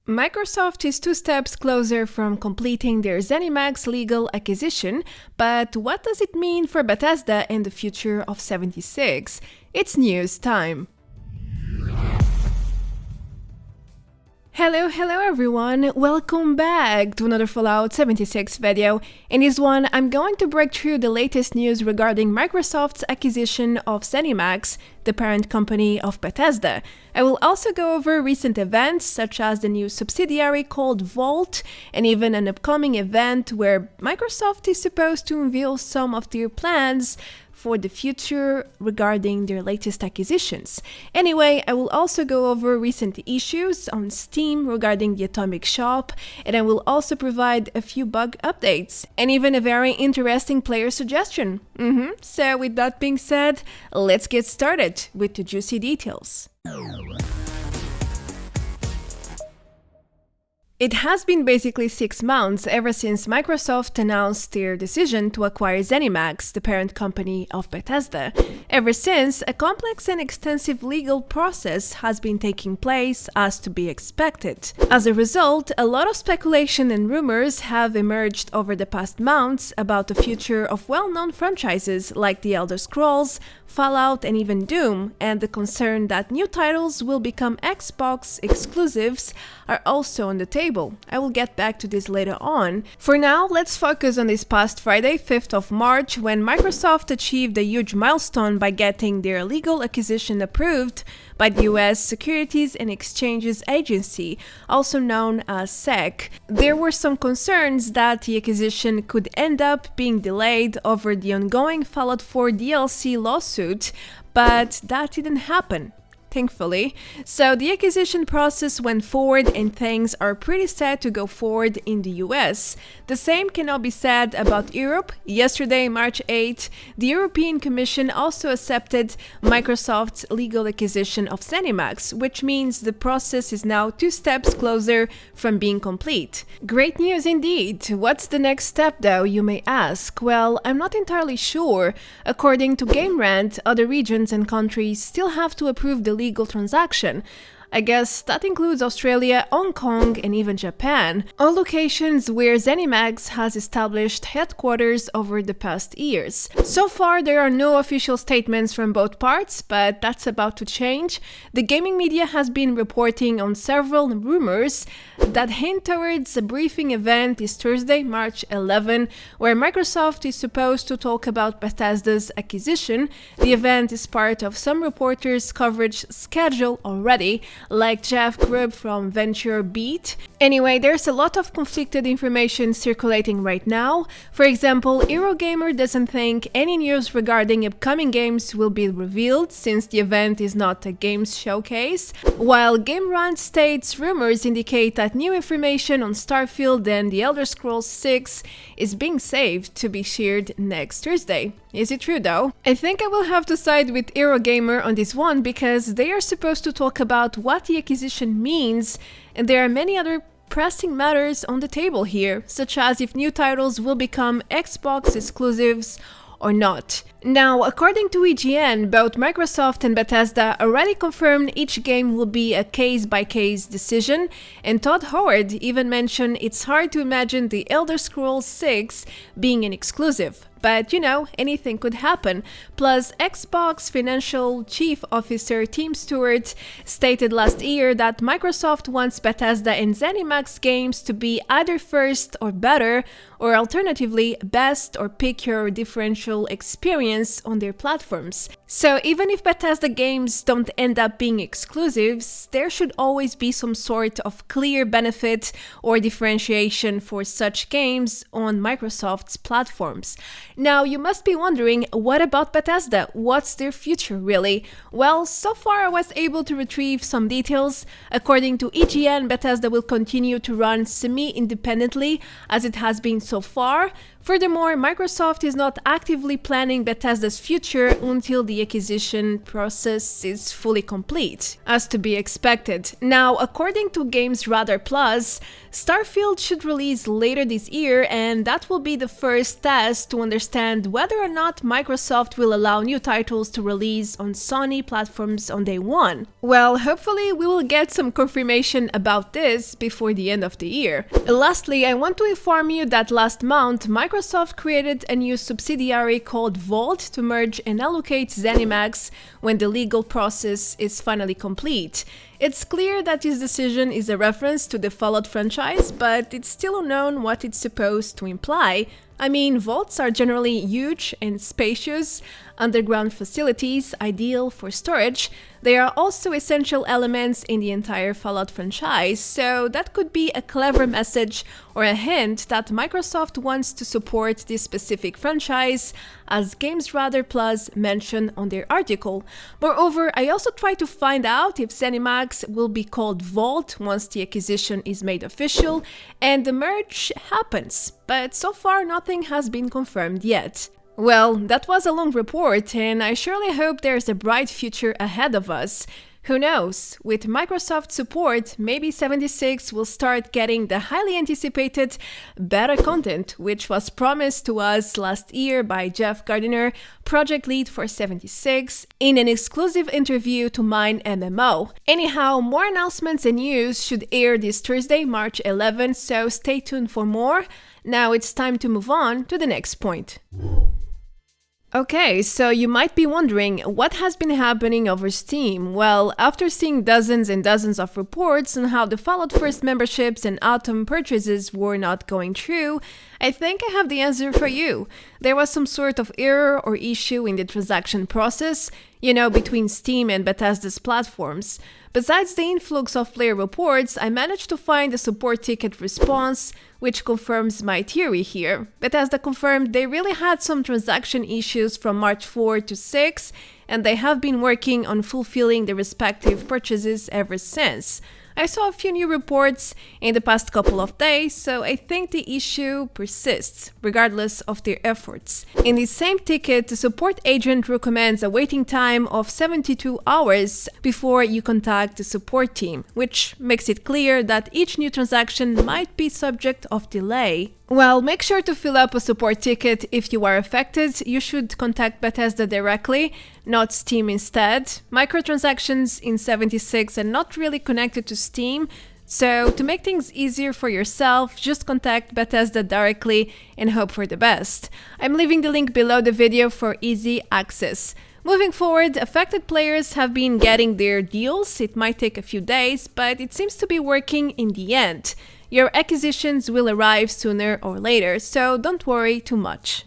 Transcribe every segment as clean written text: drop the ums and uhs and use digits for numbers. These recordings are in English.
Microsoft is 2 steps closer from completing their Zenimax legal acquisition, but what does it mean for Bethesda and the future of 76? It's news time. Hello everyone, welcome back to another Fallout 76 video. In this one, I'm going to break through the latest news regarding Microsoft's acquisition of Zenimax, the parent company of Bethesda. I will also go over recent events such as the new subsidiary called Vault, and even an upcoming event where Microsoft is supposed to unveil some of their plans for the future regarding their latest acquisitions. Anyway, I will also go over recent issues on Steam regarding the Atomic Shop, and I will also provide a few bug updates, and even a very interesting player suggestion. So with that being said, let's get started with the juicy details. It has been basically 6 months ever since Microsoft announced their decision to acquire Zenimax, the parent company of Bethesda. Ever since, a complex and extensive legal process has been taking place as to be expected. As a result, a lot of speculation and rumors have emerged over the past months about the future of well-known franchises like The Elder Scrolls, Fallout, and even Doom, and the concern that new titles will become Xbox exclusives are also on the table. I will get back to this later on. For now, let's focus on this past Friday, 5th of March, when Microsoft achieved a huge milestone by getting their legal acquisition approved by the US Securities and Exchanges Agency, also known as SEC. There were some concerns that the acquisition could end up being delayed over the ongoing Fallout 4 DLC lawsuit, but that didn't happen, thankfully. So the acquisition process went forward and things are pretty set to go forward in the US. The same cannot be said about Europe. Yesterday, March 8th, the European Commission also accepted Microsoft's legal acquisition of Zenimax, which means the process is now 2 steps closer from being complete. Great news indeed. What's the next step though, you may ask? Well, I'm not entirely sure. According to GameRant, other regions and countries still have to approve the legal transaction. I guess that includes Australia, Hong Kong, and even Japan, all locations where Zenimax has established headquarters over the past years. So far, there are no official statements from both parts, but that's about to change. The gaming media has been reporting on several rumors that hint towards a briefing event this Thursday, March 11, where Microsoft is supposed to talk about Bethesda's acquisition. The event is part of some reporters' coverage schedule already, like Jeff Grubb from Venture Beat. Anyway, there's a lot of conflicted information circulating right now. For example, Eurogamer doesn't think any news regarding upcoming games will be revealed since the event is not a games showcase, while GameRant states rumors indicate that new information on Starfield and The Elder Scrolls 6 is being saved to be shared next Thursday. Is it true though? I think I will have to side with Eurogamer on this one because they are supposed to talk about what the acquisition means, and there are many other pressing matters on the table here, such as if new titles will become Xbox exclusives or not. Now, according to IGN, both Microsoft and Bethesda already confirmed each game will be a case-by-case decision, and Todd Howard even mentioned it's hard to imagine The Elder Scrolls 6 being an exclusive. But you know, anything could happen. Plus, Xbox Financial Chief Officer Tim Stewart stated last year that Microsoft wants Bethesda and Zenimax games to be either first or better, or alternatively, best or pick your differential experience on their platforms. So even if Bethesda games don't end up being exclusives, there should always be some sort of clear benefit or differentiation for such games on Microsoft's platforms. Now, you must be wondering, what about Bethesda? What's their future, really? Well, so far I was able to retrieve some details. According to IGN, Bethesda will continue to run semi-independently, as it has been so far. Furthermore, Microsoft is not actively planning Bethesda Bethesda's future until the acquisition process is fully complete, as to be expected. Now, according to Games Radar Plus, Starfield should release later this year, and that will be the first test to understand whether or not Microsoft will allow new titles to release on Sony platforms on day one. Well, hopefully we will get some confirmation about this before the end of the year. Lastly, I want to inform you that last month Microsoft created a new subsidiary called Vault to merge and allocate Zenimax when the legal process is finally complete. It's clear that this decision is a reference to the Fallout franchise, but it's still unknown what it's supposed to imply. I mean, vaults are generally huge and spacious underground facilities ideal for storage. They are also essential elements in the entire Fallout franchise, so that could be a clever message or a hint that Microsoft wants to support this specific franchise, as Games Radar Plus mentioned on their article. Moreover, I also tried to find out if Zenimax will be called Vault once the acquisition is made official and the merge happens, but so far nothing has been confirmed yet. Well, that was a long report, and I surely hope there's a bright future ahead of us. Who knows, with Microsoft support, maybe 76 will start getting the highly anticipated beta content, which was promised to us last year by Jeff Gardiner, project lead for 76, in an exclusive interview to Mine MMO. Anyhow, more announcements and news should air this Thursday, March 11, so stay tuned for more. Now it's time to move on to the next point. Okay, so you might be wondering what has been happening over Steam. Well, after seeing dozens and dozens of reports on how the Fallout First memberships and Autumn purchases were not going through, I think I have the answer for you. There was some sort of error or issue in the transaction process, between Steam and Bethesda's platforms. Besides the influx of player reports, I managed to find a support ticket response, which confirms my theory here. Bethesda confirmed they really had some transaction issues from March 4 to 6, and they have been working on fulfilling the respective purchases ever since. I saw a few new reports in the past couple of days, so I think the issue persists, regardless of their efforts. In the same ticket, the support agent recommends a waiting time of 72 hours before you contact the support team, which makes it clear that each new transaction might be subject of delay. Well, make sure to fill up a support ticket if you are affected. You should contact Bethesda directly, not Steam instead. Microtransactions in 76 are not really connected to Steam, so to make things easier for yourself, just contact Bethesda directly and hope for the best. I'm leaving the link below the video for easy access. Moving forward, affected players have been getting their deals. It might take a few days, but it seems to be working in the end. Your acquisitions will arrive sooner or later, so don't worry too much.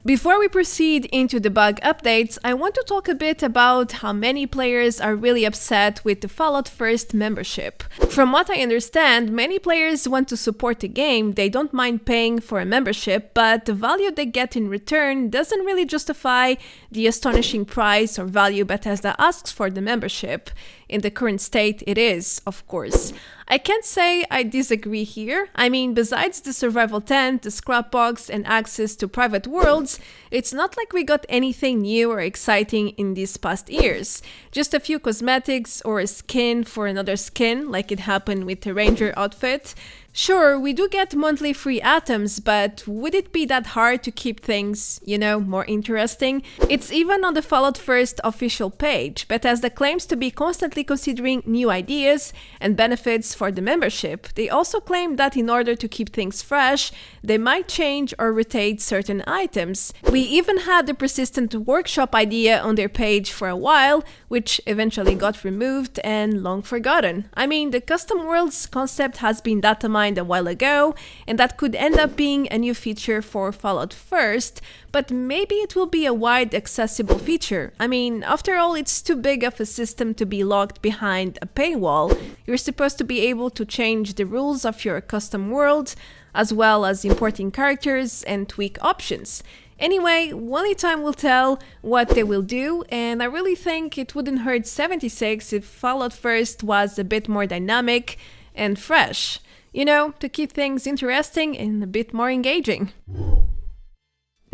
Before we proceed into the bug updates, I want to talk a bit about how many players are really upset with the Fallout First membership. From what I understand, many players want to support the game, they don't mind paying for a membership, but the value they get in return doesn't really justify the astonishing price or value Bethesda asks for the membership. In the current state, it is, of course. I can't say I disagree here. I mean, besides the survival tent, the scrap box, and access to private worlds, it's not like we got anything new or exciting in these past years. Just a few cosmetics or a skin for another skin, like it happened with the Ranger outfit. Sure, we do get monthly free atoms, but would it be that hard to keep things, more interesting? It's even on the Fallout First official page. Bethesda claims to be constantly considering new ideas and benefits for the membership. They also claim that in order to keep things fresh, they might change or rotate certain items. We even had the persistent workshop idea on their page for a while, which eventually got removed and long forgotten. I mean, the custom worlds concept has been data mined a while ago, and that could end up being a new feature for Fallout First, but maybe it will be a wide accessible feature. I mean, after all, it's too big of a system to be locked behind a paywall. You're supposed to be able to change the rules of your custom world, as well as importing characters and tweak options. Anyway, only time will tell what they will do, and I really think it wouldn't hurt 76 if Fallout First was a bit more dynamic and fresh. To keep things interesting and a bit more engaging.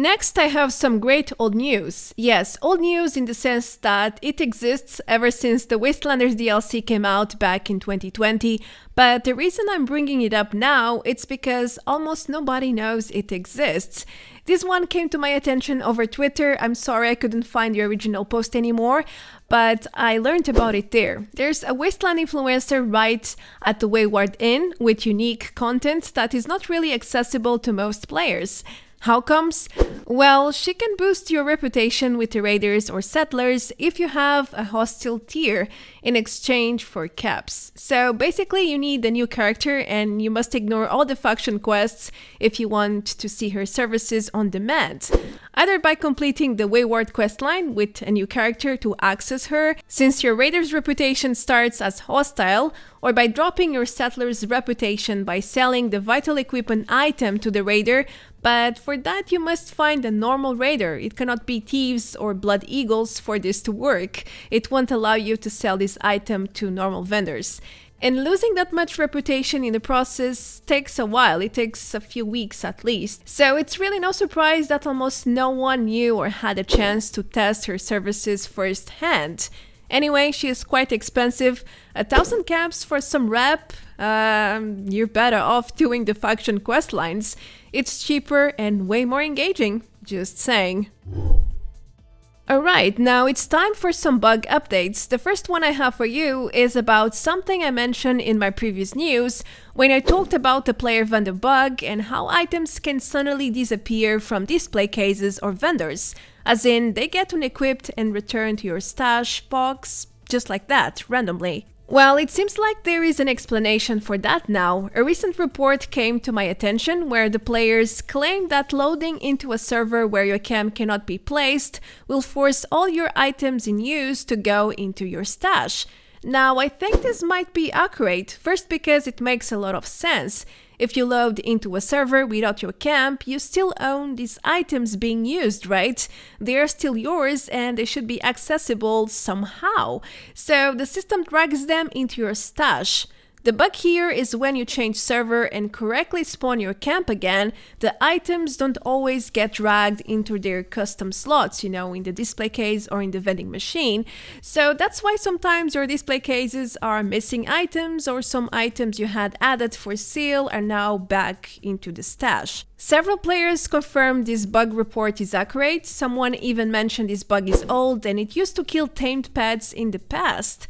Next, I have some great old news. Yes, old news in the sense that it exists ever since the Wastelanders DLC came out back in 2020, but the reason I'm bringing it up now, it's because almost nobody knows it exists. This one came to my attention over Twitter. I'm sorry I couldn't find the original post anymore, but I learned about it there. There's a Wasteland influencer right at the Wayward Inn with unique content that is not really accessible to most players. How comes? Well, she can boost your reputation with the raiders or settlers if you have a hostile tier in exchange for caps. So basically you need a new character and you must ignore all the faction quests if you want to see her services on demand. Either by completing the Wayward questline with a new character to access her, since your raider's reputation starts as hostile, or by dropping your settler's reputation by selling the vital equipment item to the raider, but for that you must find a normal raider. It cannot be thieves or blood eagles for this to work. It won't allow you to sell this item to normal vendors. And losing that much reputation in the process takes a while, it takes a few weeks at least. So it's really no surprise that almost no one knew or had a chance to test her services firsthand. Anyway, she is quite expensive. 1,000 caps for some rep? You're better off doing the faction quest lines. It's cheaper and way more engaging, just saying. Alright, now it's time for some bug updates. The first one I have for you is about something I mentioned in my previous news when I talked about the player vendor bug and how items can suddenly disappear from display cases or vendors. As in, they get unequipped and returned to your stash box, just like that, randomly. Well, it seems like there is an explanation for that now. A recent report came to my attention where the players claim that loading into a server where your cam cannot be placed will force all your items in use to go into your stash. Now, I think this might be accurate, first because it makes a lot of sense. If you load into a server without your camp, you still own these items being used, right? They are still yours and they should be accessible somehow. So the system drags them into your stash. The bug here is when you change server and correctly spawn your camp again, the items don't always get dragged into their custom slots, in the display case or in the vending machine. So that's why sometimes your display cases are missing items or some items you had added for sale are now back into the stash. Several players confirmed this bug report is accurate. Someone even mentioned this bug is old and it used to kill tamed pets in the past.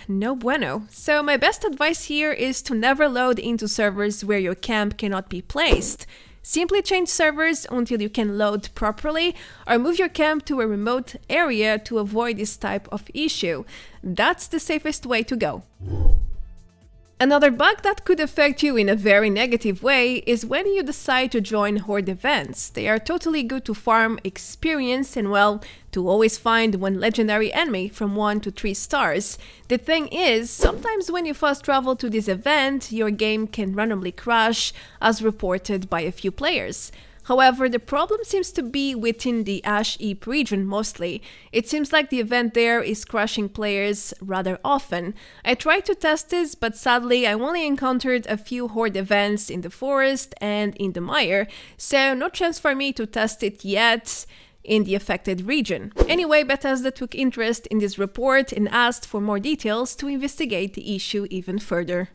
No bueno. So my best advice here is to never load into servers where your camp cannot be placed. Simply change servers until you can load properly, or move your camp to a remote area to avoid this type of issue. That's the safest way to go. Another bug that could affect you in a very negative way is when you decide to join Hodr Events. They are totally good to farm experience and, well, to always find one legendary enemy from 1 to 3 stars. The thing is, sometimes when you fast travel to this event, your game can randomly crash, as reported by a few players. However, the problem seems to be within the Ash Heap region mostly. It seems like the event there is crashing players rather often. I tried to test this, but sadly I only encountered a few Hodr events in the forest and in the mire, so no chance for me to test it yet in the affected region. Anyway, Bethesda took interest in this report and asked for more details to investigate the issue even further.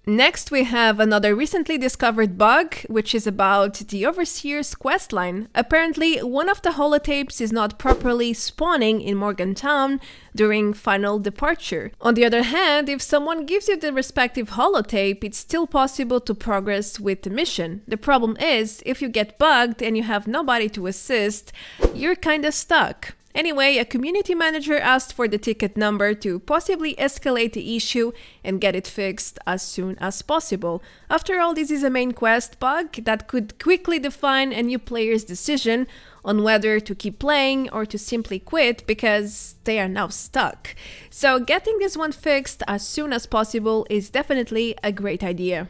Next, we have another recently discovered bug, which is about the Overseer's questline. Apparently, one of the holotapes is not properly spawning in Morgantown during final departure. On the other hand, if someone gives you the respective holotape, it's still possible to progress with the mission. The problem is, if you get bugged and you have nobody to assist, you're kinda stuck. Anyway, a community manager asked for the ticket number to possibly escalate the issue and get it fixed as soon as possible. After all, this is a main quest bug that could quickly define a new player's decision on whether to keep playing or to simply quit because they are now stuck. So getting this one fixed as soon as possible is definitely a great idea.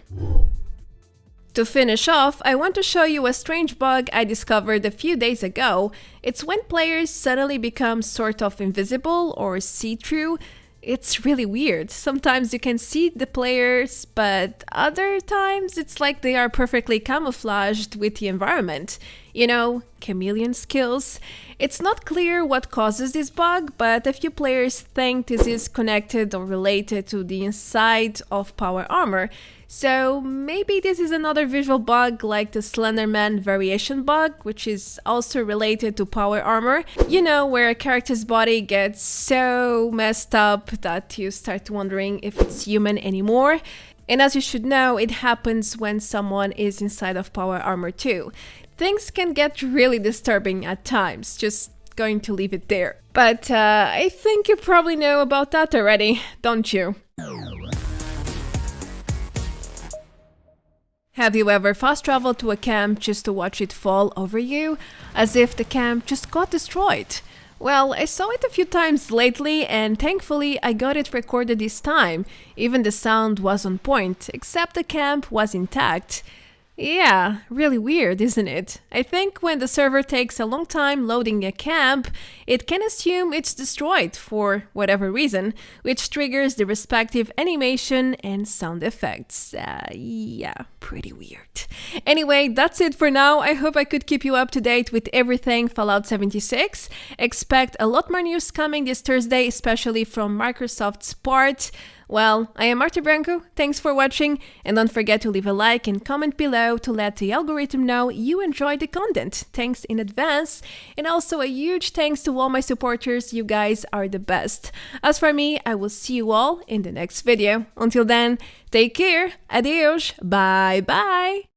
To finish off, I want to show you a strange bug I discovered a few days ago. It's when players suddenly become sort of invisible or see-through. It's really weird. Sometimes you can see the players, but other times it's like they are perfectly camouflaged with the environment. You know, chameleon skills. It's not clear what causes this bug, but a few players think this is connected or related to the inside of power armor. So maybe this is another visual bug like the Slenderman variation bug, which is also related to power armor. You know, where a character's body gets so messed up that you start wondering if it's human anymore. And as you should know, it happens when someone is inside of power armor too. Things can get really disturbing at times, just going to leave it there. But I think you probably know about that already, don't you? Have you ever fast traveled to a camp just to watch it fall over you, as if the camp just got destroyed? Well, I saw it a few times lately and thankfully I got it recorded this time. Even the sound was on point, except the camp was intact. Yeah, really weird, isn't it? I think when the server takes a long time loading a camp, it can assume it's destroyed for whatever reason, which triggers the respective animation and sound effects. Yeah, pretty weird. Anyway, that's it for now. I hope I could keep you up to date with everything Fallout 76. Expect a lot more news coming this Thursday, especially from Microsoft's part. Well, I am Marta Branco, thanks for watching, and don't forget to leave a like and comment below to let the algorithm know you enjoyed the content. Thanks in advance, and also a huge thanks to all my supporters, you guys are the best. As for me, I will see you all in the next video. Until then, take care, adios, bye bye!